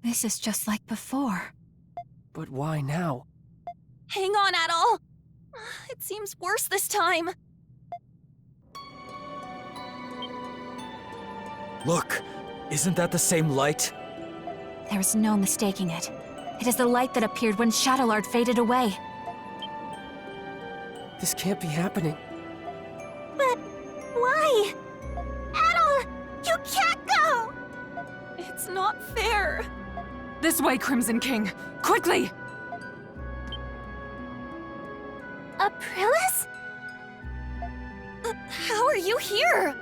This is just like before. But why now? Hang on, Adol! It seems worse this time. Look! Isn't that the same light? There's no mistaking it. It is the light that appeared when Shadowlord faded away. This can't be happening. But why? Adol! You can't go! It's not fair. This way, Crimson King! Quickly! Aprilis? How are you here?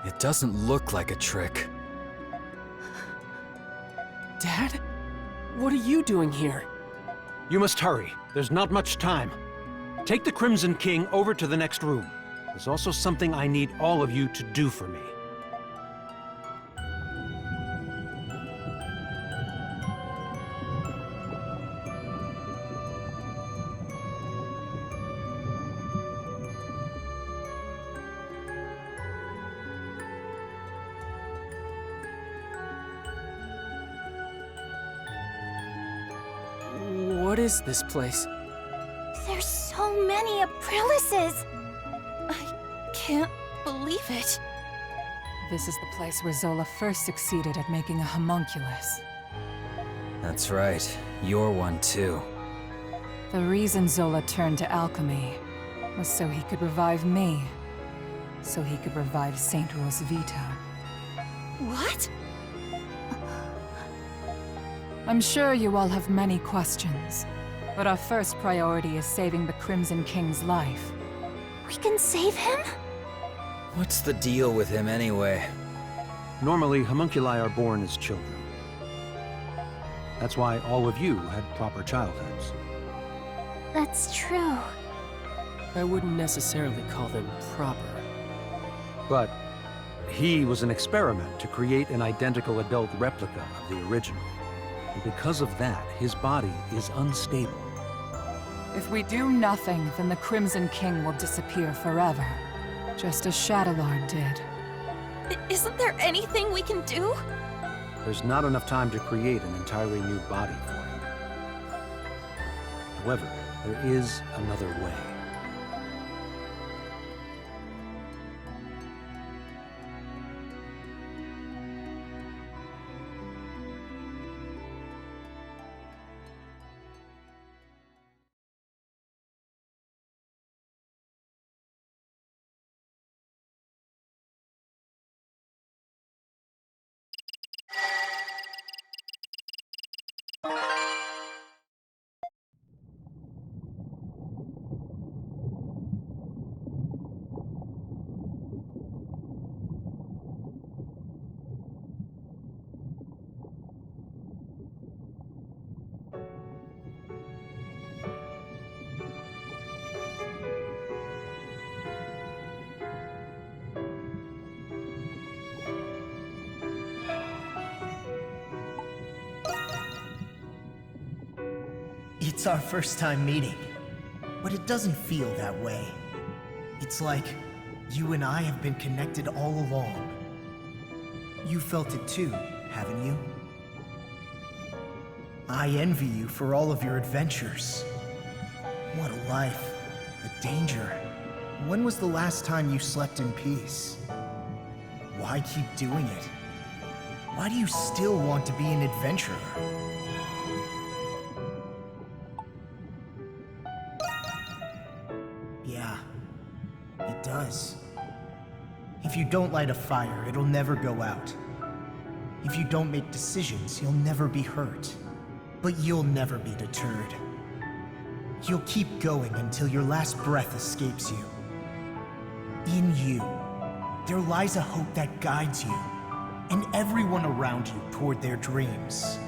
It doesn't look like a trick. Dad? What are you doing here? You must hurry. There's not much time. Take the Crimson King over to the next room. There's also something I need all of you to do for me. What is this place? There's so many Aprilises! I can't believe it. This is the place where Zola first succeeded at making a homunculus. That's right. You're one too. The reason Zola turned to alchemy was so he could revive me. So he could revive Saint Rosvita. What? I'm sure you all have many questions, but our first priority is saving the Crimson King's life. We can save him? What's the deal with him anyway? Normally, homunculi are born as children. That's why all of you had proper childhoods. That's true. I wouldn't necessarily call them proper. But he was an experiment to create an identical adult replica of the original. And because of that, his body is unstable. If we do nothing, then the Crimson King will disappear forever. Just as Shadowlord did. Isn't there anything we can do? There's not enough time to create an entirely new body for him. However, there is another way. It's our first time meeting, but it doesn't feel that way. It's like you and I have been connected all along. You felt it too, haven't you? I envy you for all of your adventures. What a life. The danger. When was the last time you slept in peace? Why keep doing it? Why do you still want to be an adventurer? Yeah, it does. If you don't light a fire, it'll never go out. If you don't make decisions, you'll never be hurt. But you'll never be deterred. You'll keep going until your last breath escapes you. In you, there lies a hope that guides you, and everyone around you toward their dreams.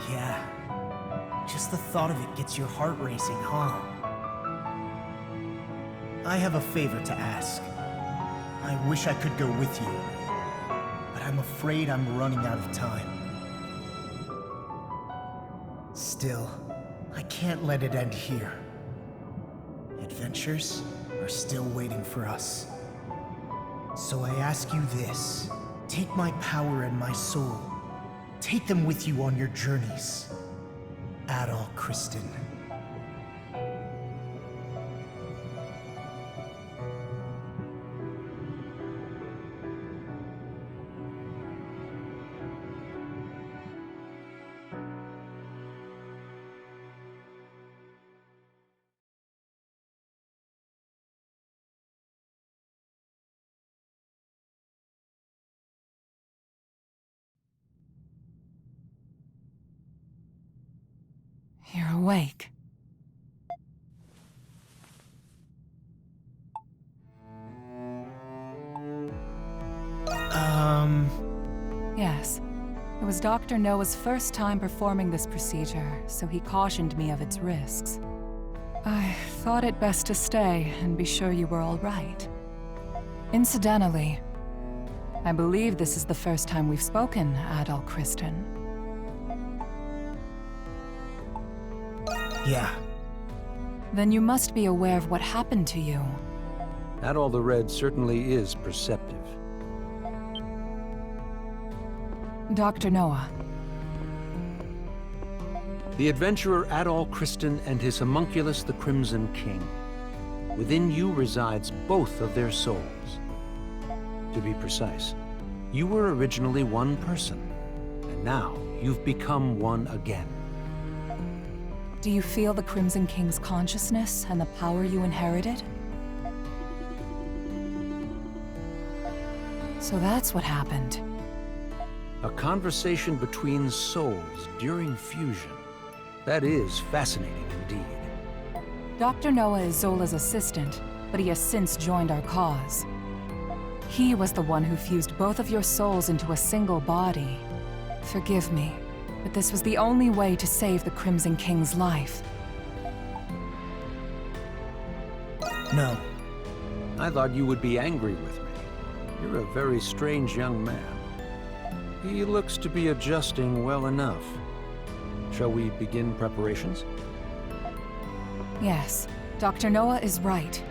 Yeah, just the thought of it gets your heart racing, huh? I have a favor to ask. I wish I could go with you, but I'm afraid I'm running out of time. Still, I can't let it end here. Adventures are still waiting for us. So I ask you this. Take my power and my soul. Take them with you on your journeys. Adol Kristen. You're awake. Yes. It was Dr. Noah's first time performing this procedure, so he cautioned me of its risks. I thought it best to stay and be sure you were all right. Incidentally, I believe this is the first time we've spoken, Adol Kristen. Yeah. Then you must be aware of what happened to you. Adol the Red certainly is perceptive. Dr. Noah. The adventurer Adol Kristen and his homunculus, the Crimson King. Within you resides both of their souls. To be precise, you were originally one person, and now you've become one again. Do you feel the Crimson King's consciousness and the power you inherited? So that's what happened. A conversation between souls during fusion. That is fascinating indeed. Dr. Noah is Zola's assistant, but he has since joined our cause. He was the one who fused both of your souls into a single body. Forgive me, but this was the only way to save the Crimson King's life. No. I thought you would be angry with me. You're a very strange young man. He looks to be adjusting well enough. Shall we begin preparations? Yes, Dr. Noah is right.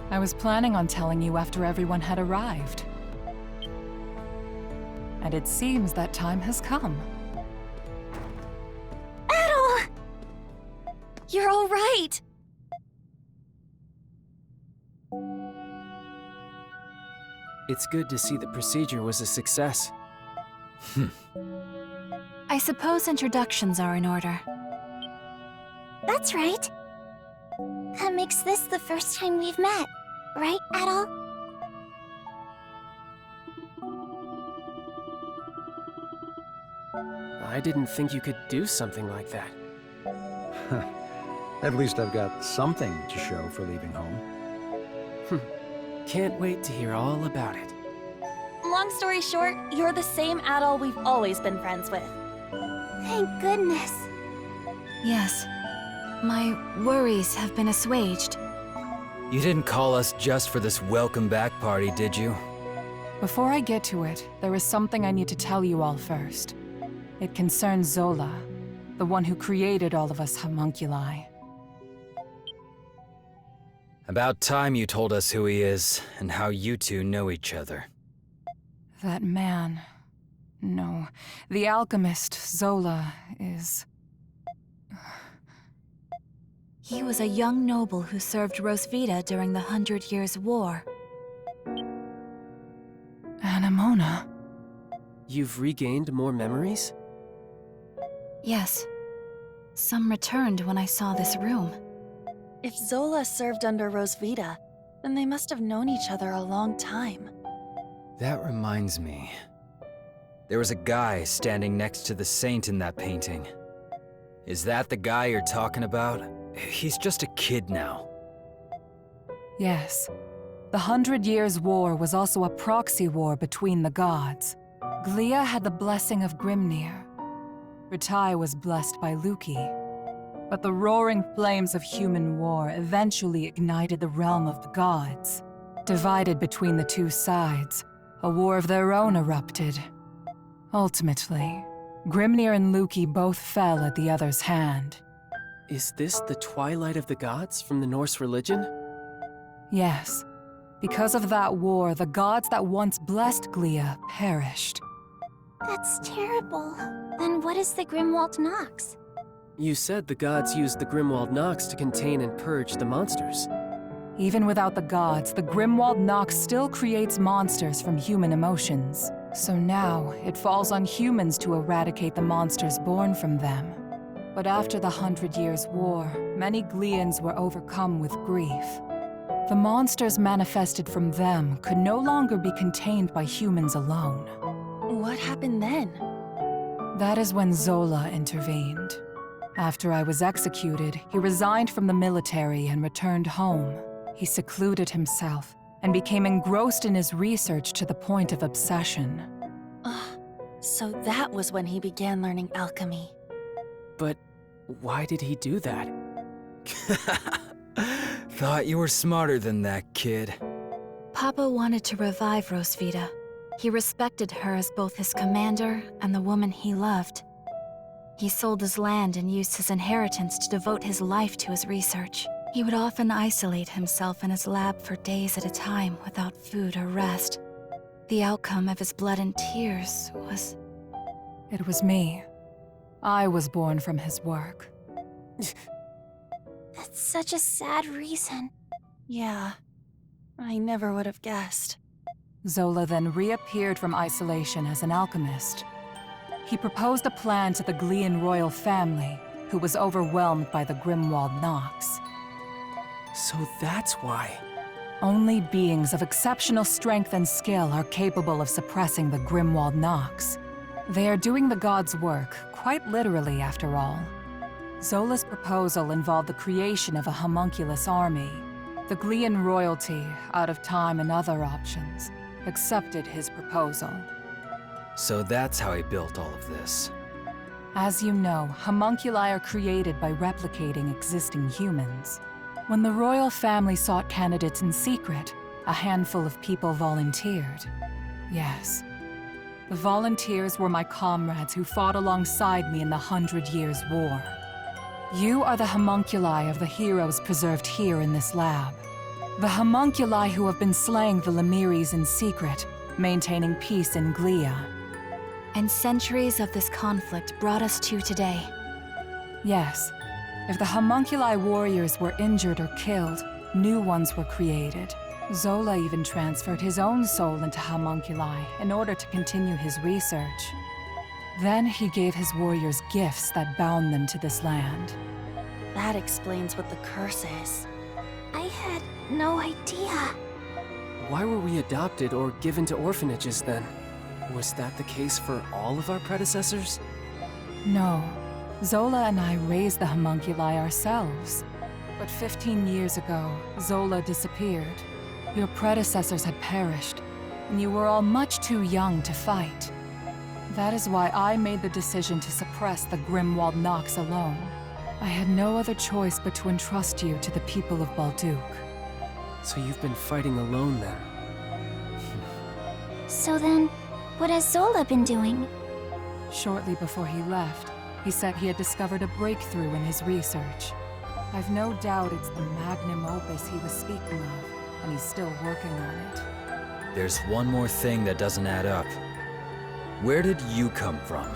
I was planning on telling you after everyone had arrived. And it seems that time has come. Adol! You're all right! It's good to see the procedure was a success. I suppose introductions are in order. That's right. That makes this the first time we've met, right, Adol? I didn't think you could do something like that. At least I've got something to show for leaving home. Can't wait to hear all about it. Long story short, you're the same Adol we've always been friends with. Thank goodness. Yes. My worries have been assuaged. You didn't call us just for this welcome back party, did you? Before I get to it, there is something I need to tell you all first. It concerns Zola, the one who created all of us homunculi. About time you told us who he is, and how you two know each other. That man... No, the alchemist, Zola, is... He was a young noble who served Rosvita during the 100 Years' War. Anemona. You've regained more memories? Yes. Some returned when I saw this room. If Zola served under Rosvita, then they must have known each other a long time. That reminds me. There was a guy standing next to the saint in that painting. Is that the guy you're talking about? He's just a kid now. Yes. The 100 Years' War was also a proxy war between the gods. Glia had the blessing of Grimnir. Ratai was blessed by Luki. But the roaring flames of human war eventually ignited the realm of the gods. Divided between the two sides, a war of their own erupted. Ultimately, Grimnir and Luki both fell at the other's hand. Is this the twilight of the gods from the Norse religion? Yes. Because of that war, the gods that once blessed Glia perished. That's terrible. Then what is the Grimwald Nox? You said the gods used the Grimwald Nox to contain and purge the monsters. Even without the gods, the Grimwald Nox still creates monsters from human emotions. So now, it falls on humans to eradicate the monsters born from them. But after the 100 Years' War, many Glians were overcome with grief. The monsters manifested from them could no longer be contained by humans alone. What happened then? That is when Zola intervened. After I was executed, he resigned from the military and returned home. He secluded himself and became engrossed in his research to the point of obsession. So that was when he began learning alchemy. But why did he do that? Thought you were smarter than that, kid. Papa wanted to revive Rosvita. He respected her as both his commander and the woman he loved. He sold his land and used his inheritance to devote his life to his research. He would often isolate himself in his lab for days at a time without food or rest. The outcome of his blood and tears was... It was me. I was born from his work. That's such a sad reason. Yeah, I never would have guessed. Zola then reappeared from isolation as an alchemist. He proposed a plan to the Glian royal family, who was overwhelmed by the Grimwald Nox. So that's why. Only beings of exceptional strength and skill are capable of suppressing the Grimwald Nox. They are doing the gods' work, quite literally after all. Zola's proposal involved the creation of a homunculus army. The Glian royalty, out of time and other options, accepted his proposal. So that's how he built all of this. As you know, homunculi are created by replicating existing humans. When the royal family sought candidates in secret, a handful of people volunteered. Yes. The volunteers were my comrades who fought alongside me in the 100 Years' War. You are the homunculi of the heroes preserved here in this lab. The homunculi who have been slaying the Lemiris in secret, maintaining peace in Glia. And centuries of this conflict brought us to today. Yes. If the homunculi warriors were injured or killed, new ones were created. Zola even transferred his own soul into homunculi in order to continue his research. Then he gave his warriors gifts that bound them to this land. That explains what the curse is. I had no idea. Why were we adopted or given to orphanages then? Was that the case for all of our predecessors? No. Zola and I raised the homunculi ourselves. But 15 years ago, Zola disappeared. Your predecessors had perished, and you were all much too young to fight. That is why I made the decision to suppress the Grimwald Nox alone. I had no other choice but to entrust you to the people of Balduq. So you've been fighting alone then? So then, what has Zola been doing? Shortly before he left, he said he had discovered a breakthrough in his research. I've no doubt it's the magnum opus he was speaking of, and he's still working on it. There's one more thing that doesn't add up. Where did you come from?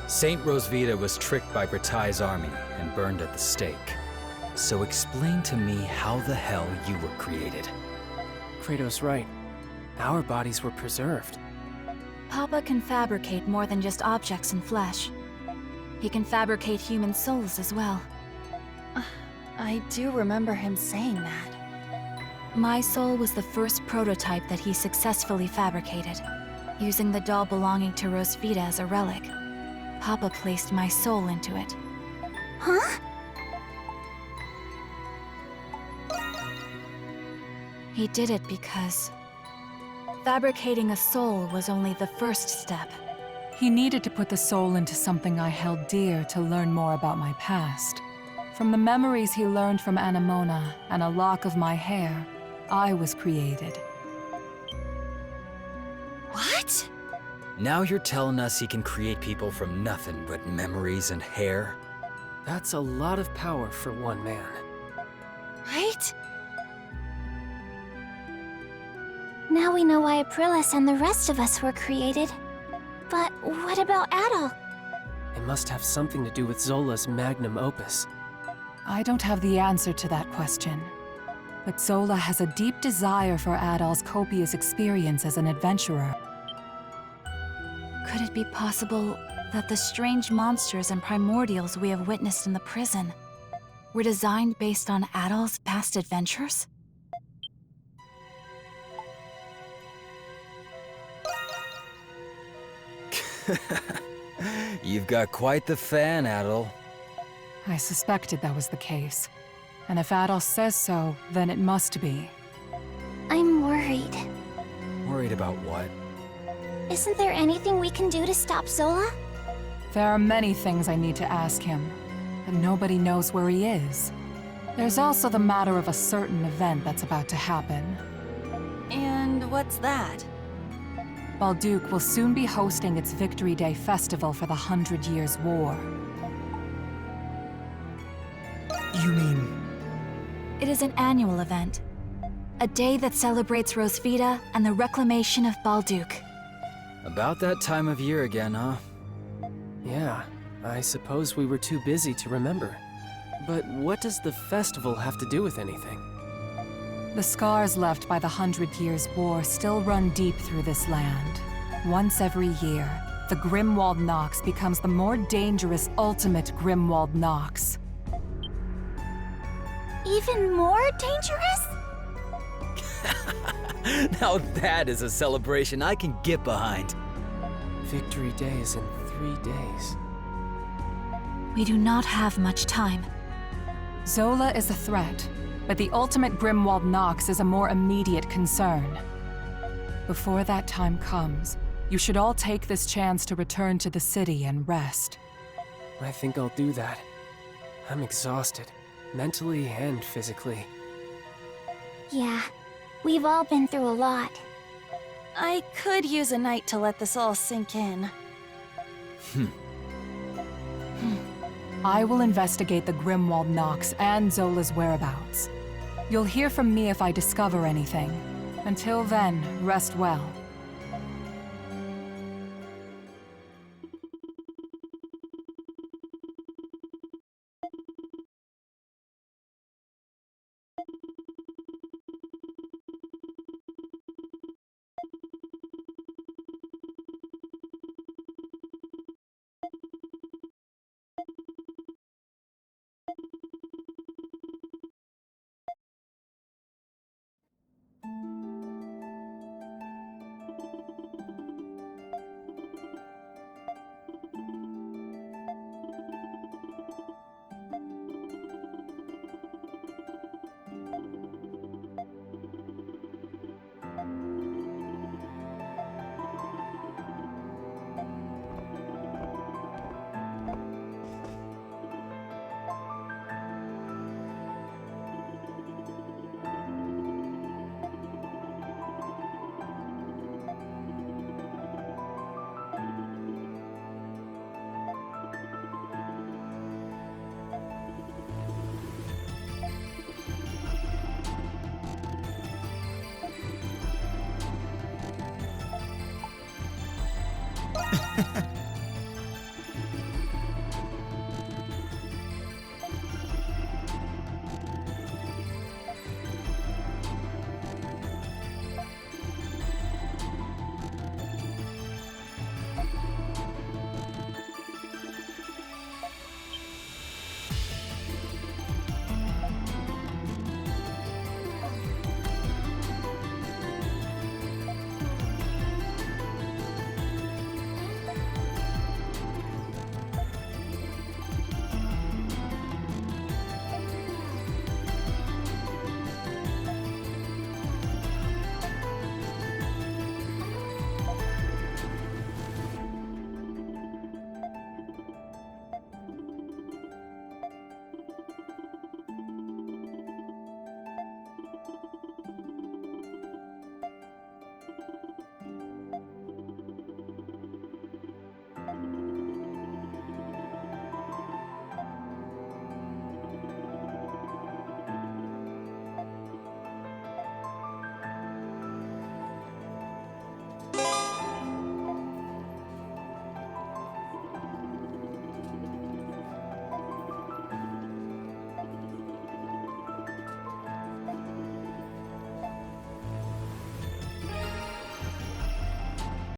Saint Rosvita was tricked by Bratai's army and burned at the stake. So explain to me how the hell you were created. Kratos' right. Our bodies were preserved. Papa can fabricate more than just objects and flesh. He can fabricate human souls as well. I do remember him saying that. My soul was the first prototype that he successfully fabricated. Using the doll belonging to Rosvita as a relic, Papa placed my soul into it. Huh? He did it because fabricating a soul was only the first step. He needed to put the soul into something I held dear to learn more about my past. From the memories he learned from Anemona and a lock of my hair, I was created. What? Now you're telling us he can create people from nothing but memories and hair? That's a lot of power for one man. Right? Now we know why Aprilis and the rest of us were created. But what about Adol? It must have something to do with Zola's magnum opus. I don't have the answer to that question. But Zola has a deep desire for Adol's copious experience as an adventurer. Could it be possible that the strange monsters and primordials we have witnessed in the prison were designed based on Adol's past adventures? You've got quite the fan, Adol. I suspected that was the case. And if Adol says so, then it must be. I'm worried. Worried about what? Isn't there anything we can do to stop Zola? There are many things I need to ask him, but nobody knows where he is. There's also the matter of a certain event that's about to happen. And what's that? Balduq will soon be hosting its Victory Day festival for the 100 Years' War. You mean... It is an annual event. A day that celebrates Rosvita and the reclamation of Balduq. About that time of year again, huh? Yeah, I suppose we were too busy to remember. But what does the festival have to do with anything? The scars left by the 100 Years' War still run deep through this land. Once every year, the Grimwald Nox becomes the more dangerous ultimate Grimwald Nox. Even more dangerous? Now that is a celebration I can get behind. Victory Day is in 3 days. We do not have much time. Zola is a threat, but the ultimate Grimwald Nox is a more immediate concern. Before that time comes, you should all take this chance to return to the city and rest. I think I'll do that. I'm exhausted, mentally and physically. Yeah, we've all been through a lot. I could use a night to let this all sink in. I will investigate the Grimwald Nox and Zola's whereabouts. You'll hear from me if I discover anything. Until then, rest well.